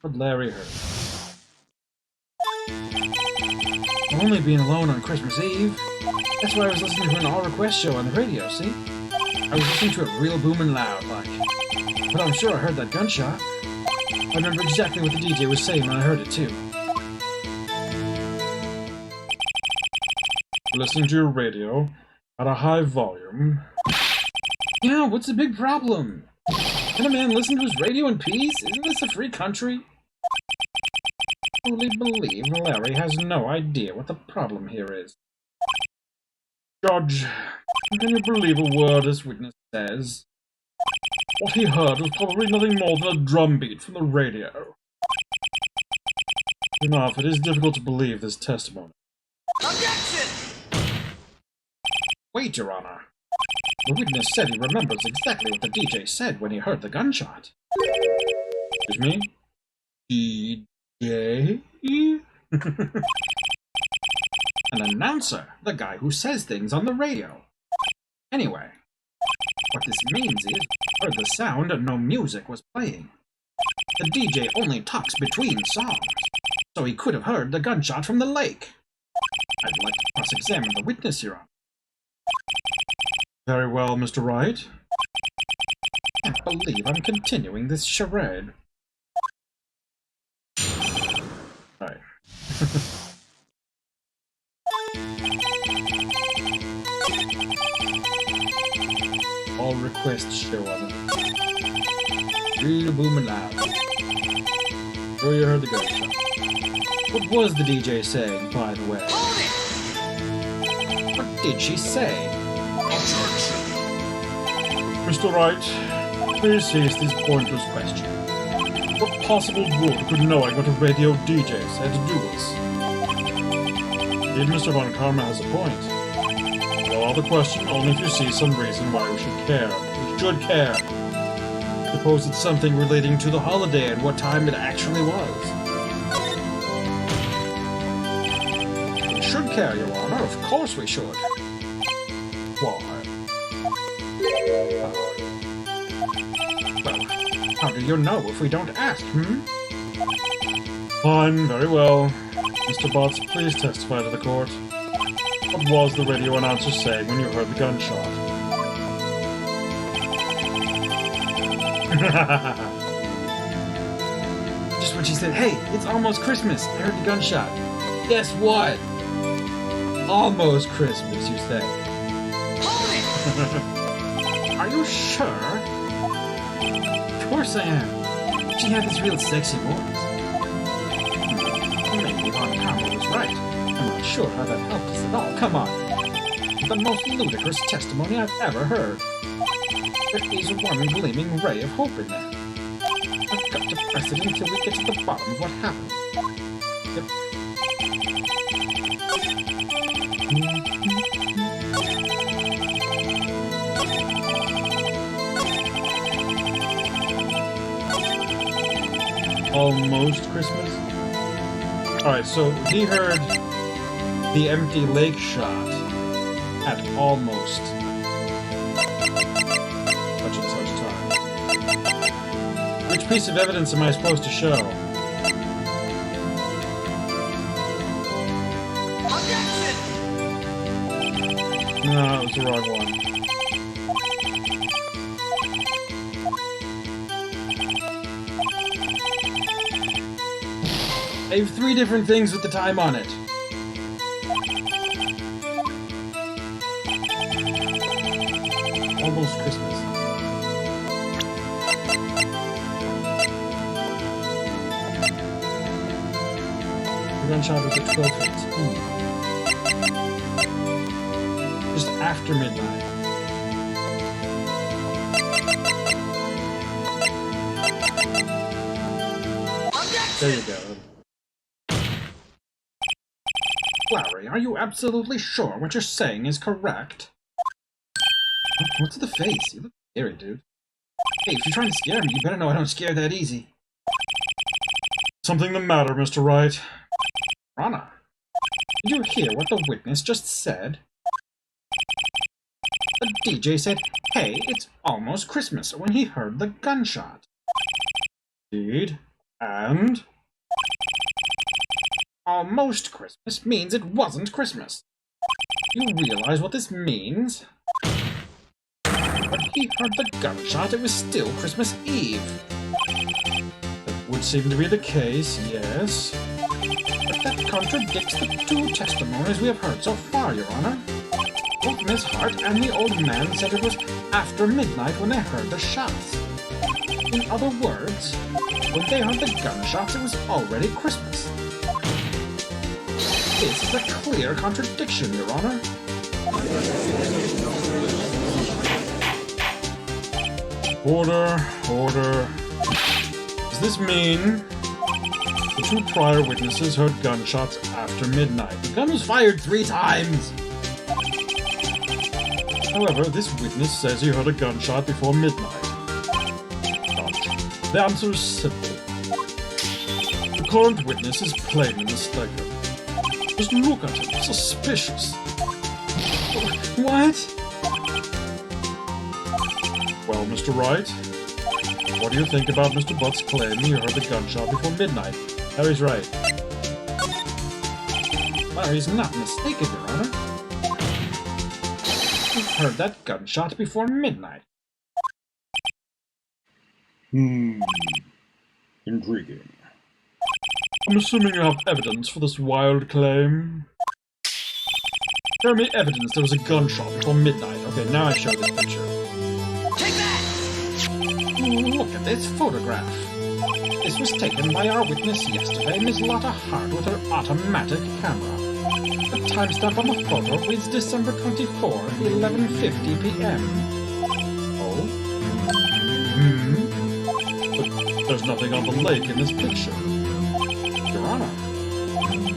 what Larry heard. Only being alone on Christmas Eve. That's why I was listening to an all-request show on the radio, see? I was listening to it real booming loud, like. But I'm sure I heard that gunshot. I remember exactly what the DJ was saying when I heard it, too. Listening to your radio at a high volume. Yeah, what's the big problem? Can a man listen to his radio in peace? Isn't this a free country? I truly believe Larry has no idea what the problem here is. Judge, can you believe a word this witness says? What he heard was probably nothing more than a drumbeat from the radio. Enough, it is difficult to believe this testimony. Objection! Wait, Your Honor. The witness said he remembers exactly what the DJ said when he heard the gunshot. Excuse me? DJ? An announcer, the guy who says things on the radio. Anyway, what this means is, I heard the sound and no music was playing. The DJ only talks between songs, so he could have heard the gunshot from the lake. I'd like to cross-examine the witness, Your Honor. Very well, Mr. Wright. I can't believe I'm continuing this charade. Right. All requests show on it. Real booming loud. Sure you heard the gunshot. What was the DJ saying, by the way? What did she say? Mr. Wright, please cease these pointless questions. What possible good could knowing what a radio DJ said do us? Indeed, Mr. Von Karma has a point. Well, the question only if you see some reason why we should care. We should care. Suppose it's something relating to the holiday and what time it actually was. We should care, Your Honor. Of course we should. Why? Well, how do you know if we don't ask, Fine, very well. Mr. Botts, please testify to the court. What was the radio announcer saying when you heard the gunshot? Just when she said, hey, it's almost Christmas, I heard the gunshot. Guess what? Almost Christmas, you say. Are you sure? Of course I am. She had this real sexy voice. Maybe Von Karma was right. I'm not sure how that helped us at all. Come on. The most ludicrous testimony I've ever heard. There is one gleaming ray of hope in there. I've got to press it until we get to the bottom of what happened. Yep. Almost Christmas? Alright, so he heard the empty lake shot at almost such and such time. Which piece of evidence am I supposed to show? No, it was the wrong one. I have 3 different things with the time on it. Almost Christmas. The gunshot was at 12:15. Just after midnight. There you go. Larry, are you absolutely sure what you're saying is correct? What's the face? You look scary, dude. Hey, if you're trying to scare me, you better know I don't scare that easy. Something the matter, Mr. Wright? Rana, did you hear what the witness just said? The DJ said, hey, it's almost Christmas when he heard the gunshot. Indeed. And? Almost Christmas means it wasn't Christmas. You realize what this means? When he heard the gunshot, it was still Christmas Eve. That would seem to be the case, yes. But that contradicts the two testimonies we have heard so far, Your Honor. Both Miss Hart and the old man said it was after midnight when they heard the shots. In other words, when they heard the gunshots, it was already Christmas. This is a clear contradiction, Your Honor. Order, order. Does this mean the two prior witnesses heard gunshots after midnight? The gun was fired 3 times! However, this witness says he heard a gunshot before midnight. The answer is simple. The current witness is plainly mistaken. Just look at him, suspicious. What? Well, Mr. Wright, what do you think about Mr. Butt's claim he heard the gunshot before midnight? Harry's right. Larry's not mistaken, Your Honor. He heard that gunshot before midnight. Intriguing. I'm assuming you have evidence for this wild claim. Show me evidence there was a gunshot before midnight. Okay, now I show this picture. Take that! Look at this photograph. This was taken by our witness yesterday, Miss Lotta Hart, with her automatic camera. The timestamp on the photo reads December 24th, 11:50 p.m. Oh? But there's nothing on the lake in this picture. Your Honor,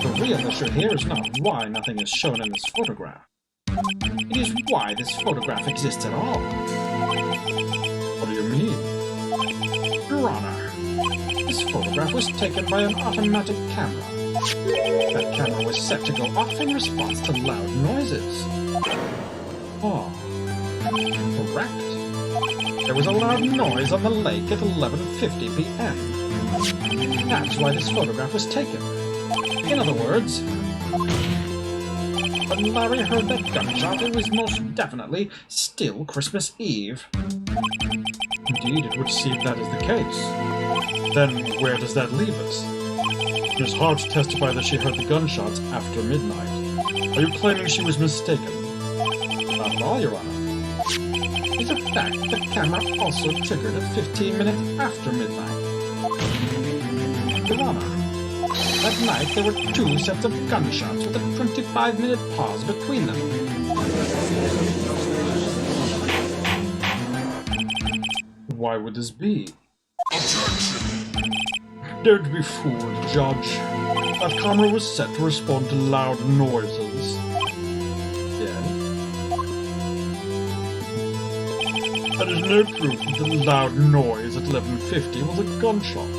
the real issue here is not why nothing is shown in this photograph. It is why this photograph exists at all. What do you mean? Your Honor, this photograph was taken by an automatic camera. That camera was set to go off in response to loud noises. Oh, correct. There was a loud noise on the lake at 11:50 p.m. That's why this photograph was taken. In other words, when Larry heard that gunshot, it was most definitely still Christmas Eve. Indeed, it would seem that is the case. Then where does that leave us? Miss Hart testified that she heard the gunshots after midnight. Are you claiming she was mistaken? Not at all, Your Honor. It's a fact the camera also triggered at 15 minutes after midnight. Your Honor, that night there were 2 sets of gunshots with a 25-minute pause between them. Why would this be? Objection! Don't be fooled, Judge. That camera was set to respond to loud noises. Yes? There is no proof that the loud noise at 11:50 was a gunshot.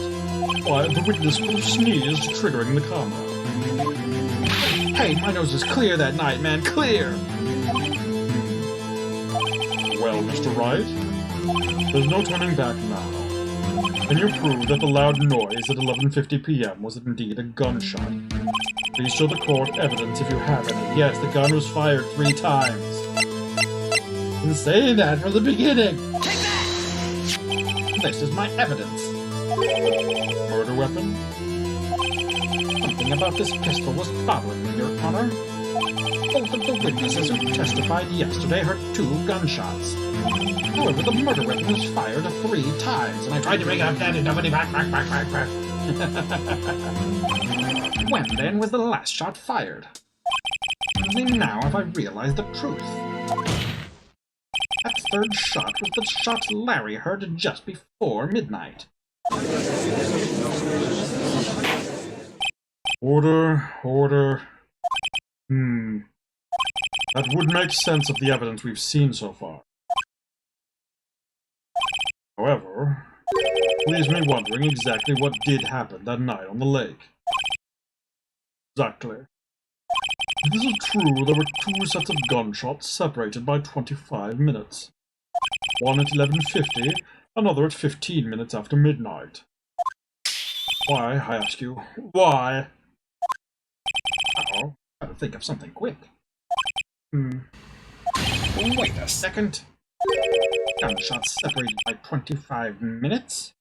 Why, the witness could have sneezed, triggering the camera. Hey, my nose is clear that night, man, clear! Well, Mr. Wright, there's no turning back now. Can you prove that the loud noise at 11:50 p.m. was indeed a gunshot? Please show the court evidence if you have any. Yes, the gun was fired 3 times. Been saying that from the beginning. Take that! This is my evidence. Murder weapon? Something about this pistol was bothering me, Your Honor. Both of the witnesses who testified yesterday heard 2 gunshots. However, the murder weapon was fired 3 times, and I tried to bring it up then and nobody back. When then was the last shot fired? Only now have I realized the truth. That 3rd shot was the shot Larry heard just before midnight. Order, order. That would make sense of the evidence we've seen so far. However, leaves me wondering exactly what did happen that night on the lake. Exactly. If this is true, there were 2 sets of gunshots separated by 25 minutes. One at 11:50, another at 15 minutes after midnight. Why, I ask you? Why? Uh-oh. Gotta think of something quick. Wait a second. Gunshots separated by 25 minutes?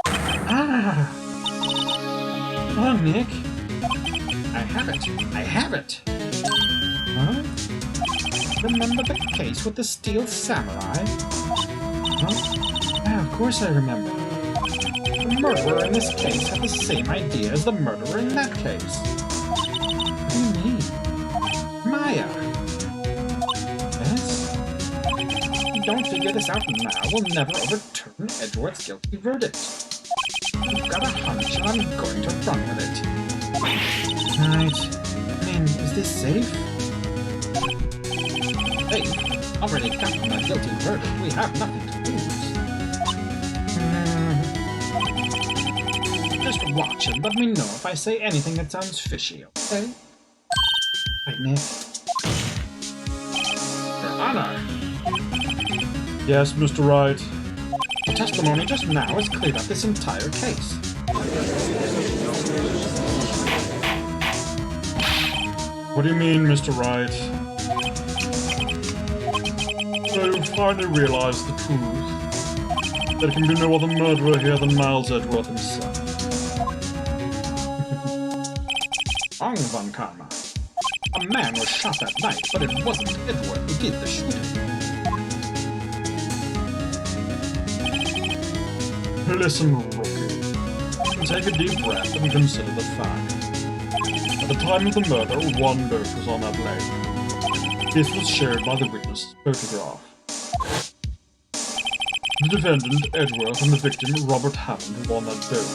Ah! Oh, Nick. I have it. I have it. Huh? Remember the case with the steel samurai? Huh? Yeah, of course I remember. The murderer in this case had the same idea as the murderer in that case. What do you mean? Maya. Yes? If you don't figure this out now, we'll never overturn Edgeworth's guilty verdict. I've got a hunch and I'm going to run with it. Right. I mean, is this safe? Safe? Already gotten a guilty verdict. We have nothing to lose. Just watch and let me know if I say anything that sounds fishy, okay? Right, Nick? Your Honor! Yes, Mr. Wright? The testimony just now has cleared up this entire case. What do you mean, Mr. Wright? So you finally realized the truth. There can be no other murderer here than Miles Edgeworth himself. Wrong, Von Karma. A man was shot that night, but it wasn't Edgeworth who did the shooting. Listen, rookie. Take a deep breath and consider the fact. At the time of the murder, one boat was on that lake. This was shared by the witness's photograph. The defendant, Edgeworth, and the victim, Robert Hammond, were on that boat.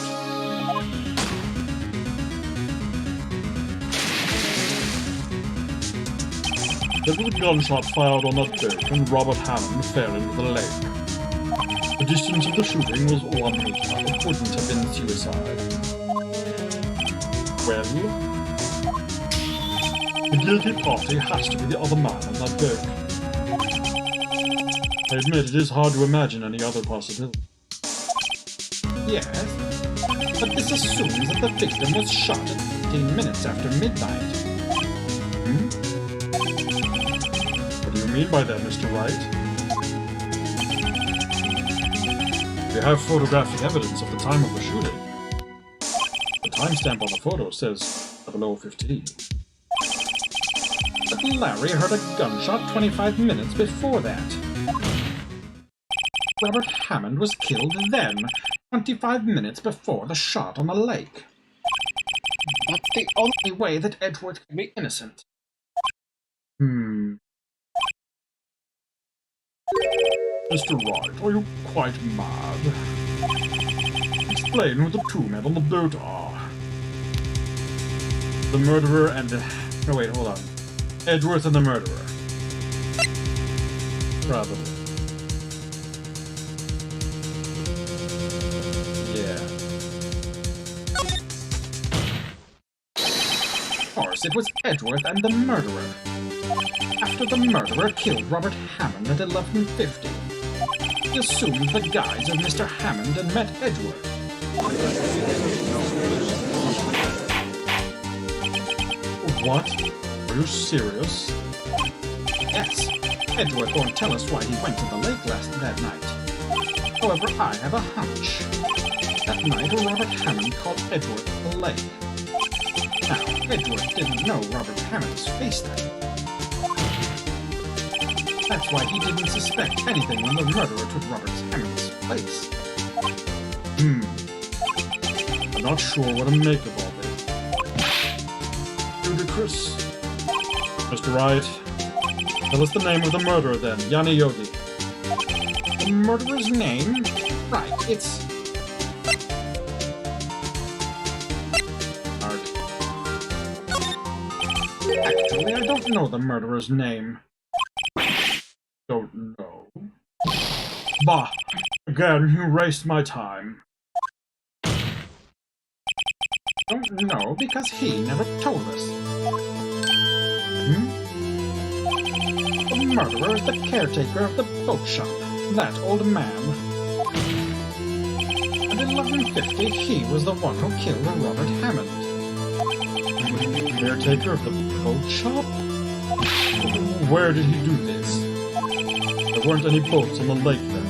There was a gunshot fired on that boat, and Robert Hammond fell into the lake. The distance of the shooting was 1 meter. It wouldn't have been suicide. Well, the guilty party has to be the other man on that boat. I admit it is hard to imagine any other possibility. Yes, but this assumes that the victim was shot at 15 minutes after midnight. What do you mean by that, Mr. Wright? We have photographic evidence of the time of the shooting. The timestamp on the photo says 00:15. But Larry heard a gunshot 25 minutes before that. Robert Hammond was killed then, 25 minutes before the shot on the lake. That's the only way that Edgeworth can be innocent. Mr. Wright, are you quite mad? Explain who the two men on the boat are. The murderer and... No, wait, hold on. Edgeworth and the murderer. Probably. Yeah. Of course, it was Edgeworth and the murderer. After the murderer killed Robert Hammond at 11:50, he assumed the guise of Mr. Hammond and met Edgeworth. What? Are you serious? Yes. Edgeworth won't tell us why he went to the lake that night. However, I have a hunch. That night, Robert Hammond called Edgeworth to the lake. Now, Edgeworth didn't know Robert Hammond's face then. That's why he didn't suspect anything when the murderer took Robert Hammond's place. I'm not sure what to make of all this. Ludicrous. Mr. Wright, tell us the name of the murderer then, Yanni Yogi. The murderer's name? Right, it's... Actually, I don't know the murderer's name. Don't know. Bah! Again, you waste my time. Don't know because he never told us. The murderer is the caretaker of the boat shop. That old man. At 11:50, he was the one who killed Robert Hammond. Caretaker of the boat shop? Where did he do this? There weren't any boats on the lake then.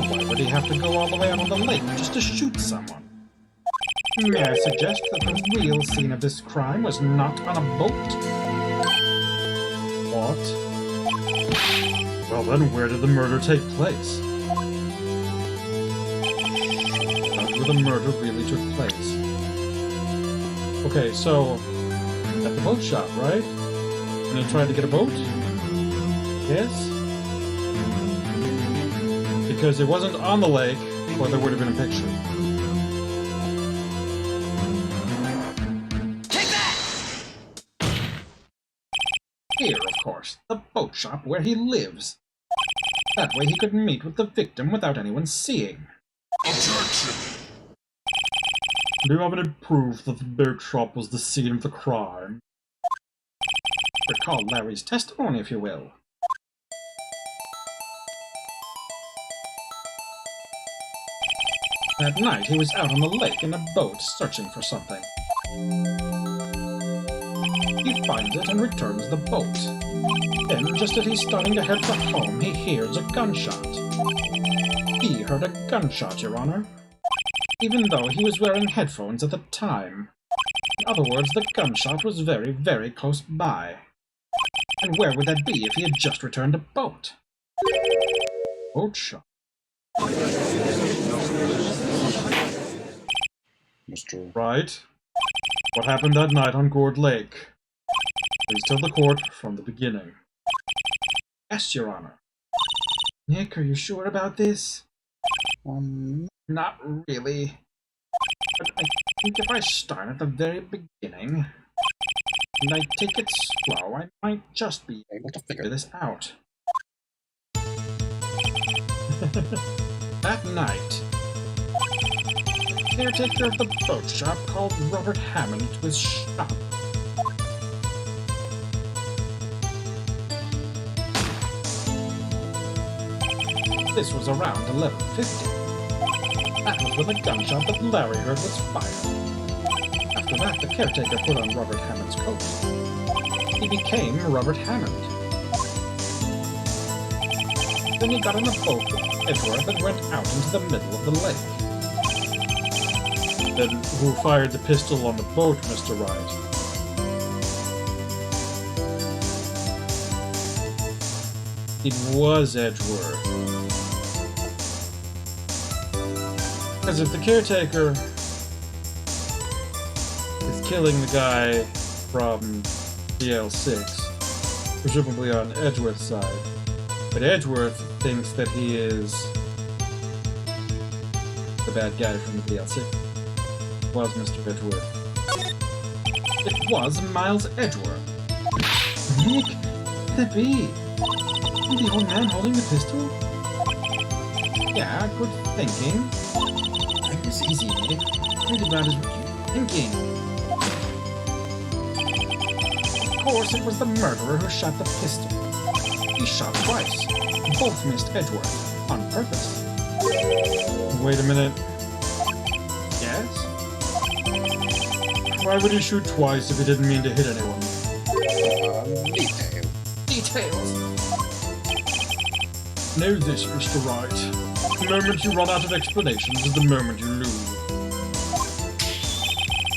Why would he have to go all the way out on the lake just to shoot someone? May I suggest that the real scene of this crime was not on a boat? What? Well then, where did the murder take place? That's where the murder really took place. Okay, so, at the boat shop, right? And he tried to get a boat? Yes? Because it wasn't on the lake, or there would have been a picture. Take that! Here, of course, the boat shop where he lives. That way he could meet with the victim without anyone seeing. Objection! Do you have any proof that the boat shop was the scene of the crime? Recall Larry's testimony, if you will. That night, he was out on the lake in a boat searching for something. He finds it and returns the boat. Then, just as he's starting to head for home, he hears a gunshot. He heard a gunshot, Your Honor, even though he was wearing headphones at the time. In other words, the gunshot was very, very close by. And where would that be if he had just returned a boat? Boat shop. Mr. Right. What happened that night on Gourd Lake? Please tell the court from the beginning. Yes, Your Honor. Nick, are you sure about this? Not really. But I think if I start at the very beginning, and I take it slow, I might just be able to figure this out. That night, the caretaker of the boat shop called Robert Hammond to his shop. This was around 11:50. That was when the gunshot that Larry heard was fired. After that, the caretaker put on Robert Hammond's coat. He became Robert Hammond. Then he got on a boat with Edward and went out into the middle of the lake. Then who fired the pistol on the boat, Mr. Wright? It was Edward. Because if the caretaker is killing the guy from DL6, presumably on Edgeworth's side, but Edgeworth thinks that he is the bad guy from the DL6, was Mr. Edgeworth. It was Miles Edgeworth. Nick, could it be? The old man holding the pistol? Yeah, good thinking. It was easy, Nick. Read about is what you're thinking. Of course, it was the murderer who shot the pistol. He shot twice. Both missed Edgeworth. On purpose. Wait a minute. Yes? Why would he shoot twice if he didn't mean to hit anyone? Details. Know this, Mr. Wright. The moment you run out of explanations is the moment you lose.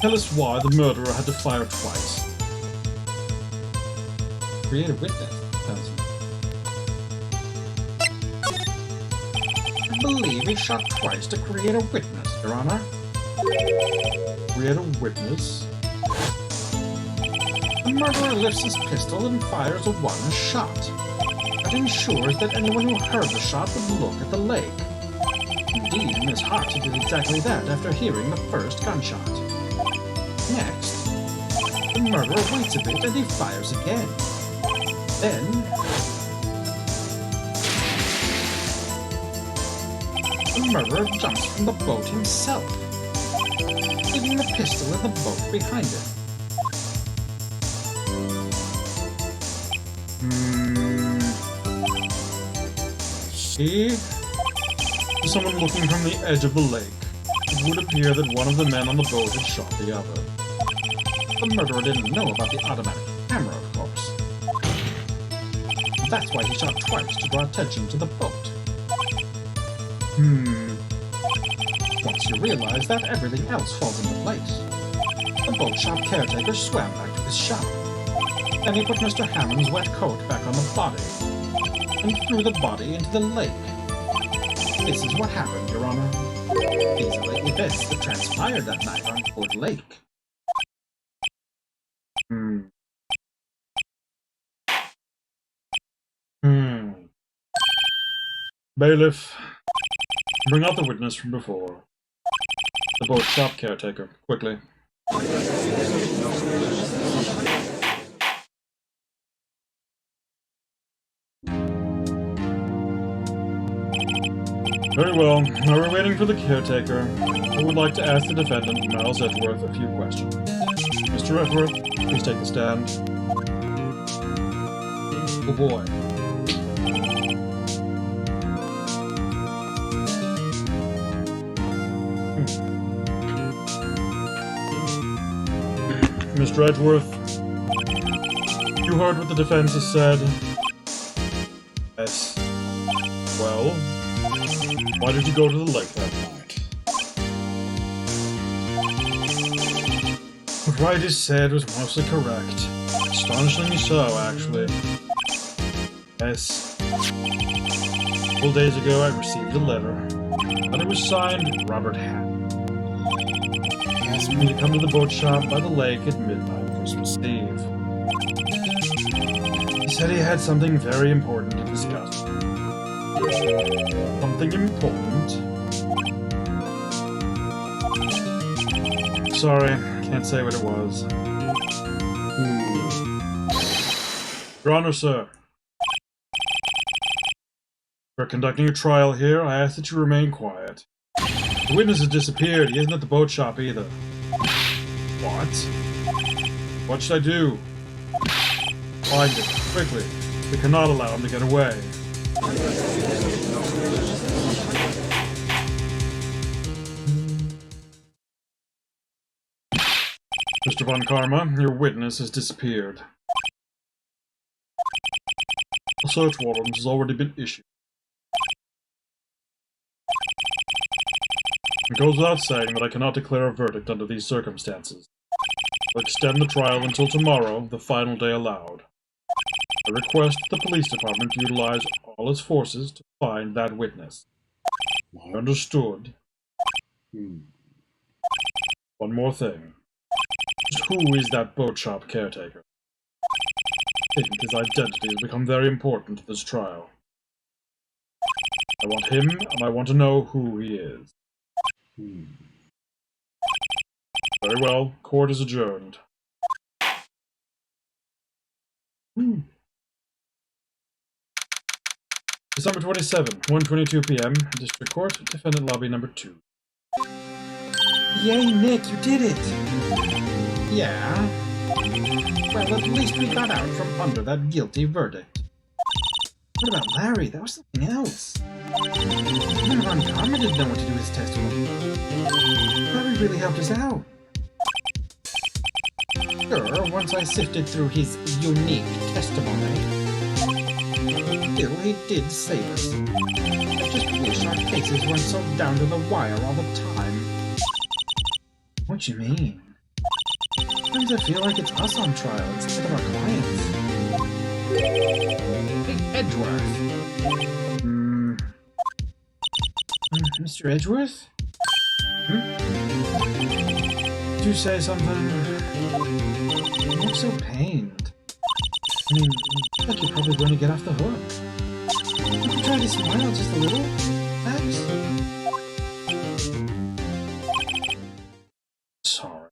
Tell us why the murderer had to fire twice. Create a witness, tells me. I believe he shot twice to create a witness, Your Honor. Create a witness? The murderer lifts his pistol and fires a one shot. That ensures that anyone who heard the shot would look at the lake. Indeed, in his heart, he did exactly that after hearing the first gunshot. Next, the murderer waits a bit and he fires again. Then, the murderer jumps from the boat himself, leaving the pistol in the boat behind him. See? The someone looking from the edge of the lake, it would appear that one of the men on the boat had shot the other. The murderer didn't know about the automatic camera, of course. That's why he shot twice to draw attention to the boat. Once you realize that, everything else falls into place. The boat shop caretaker swam back to his shop. Then he put Mr. Hammond's wet coat back on the body, and threw the body into the lake. This is what happened, Your Honor. These are the events that transpired that night on Wood Lake. Bailiff, bring out the witness from before. The boat shop caretaker, quickly. Very well. While we're waiting for the caretaker, I would like to ask the defendant, Miles Edgeworth, a few questions. Mr. Edgeworth, please take the stand. Oh boy. Mr. Edgeworth, you heard what the defense has said? Yes. Well, why did you go to the lake that night? What Wright has said was mostly correct. Astonishingly so, actually. Yes. A couple days ago, I received a letter, and it was signed Robert Hammond. He asked me to come to the boat shop by the lake at midnight Christmas Eve. He said he had something very important to discuss. Something important? Sorry, can't say what it was. Your Honor, sir. We're conducting a trial here. I ask that you remain quiet. The witness has disappeared. He isn't at the boat shop either. What? What should I do? Find him, quickly. We cannot allow him to get away. Mr. Von Karma, your witness has disappeared. A search warrant has already been issued. It goes without saying that I cannot declare a verdict under these circumstances. I'll extend the trial until tomorrow, the final day allowed. I request the police department utilize all its forces to find that witness. Understood? One more thing. Just who is that boat shop caretaker? I think his identity has become very important to this trial. I want him, and I want to know who he is. Very well. Court is adjourned. December 27, 1:22 p.m. District Court, Defendant Lobby Number 2. Yay, Nick, you did it! Yeah? Well, at least we got out from under that guilty verdict. What about Larry? That was something else. Even Von Karma didn't know what to do with his testimony. Larry really helped us out. Sure, once I sifted through his unique testimony. Still, he did save us. I just wish our cases weren't so down to the wire all the time. What you mean? Sometimes I feel like it's us on trial instead of our clients. Hey, Edgeworth. Mr. Edgeworth? Did you say something? You look so pained. I mean, you look like you're probably going to get off the hook. You can try to smile just a little, Max? Sorry.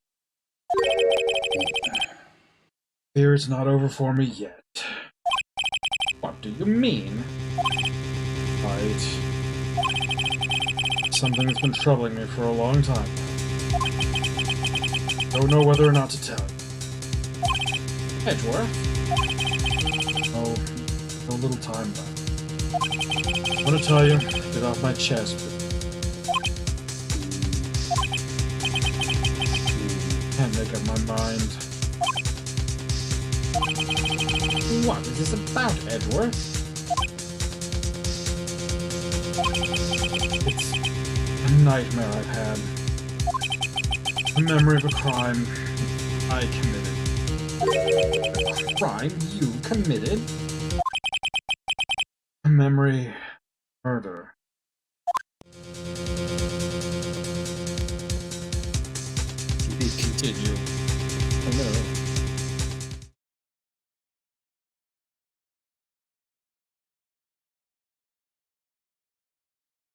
Fear it's not over for me yet. What do you mean? Right. Something that's been troubling me for a long time. Don't know whether or not to tell you. Edgeworth? Oh, a little time left. I want to tell you, get off my chest, but Can't make up my mind. What is this about, Edgeworth? It's a nightmare I've had. The memory of a crime I committed. A crime you committed? A memory... murder. To be continued. Oh no.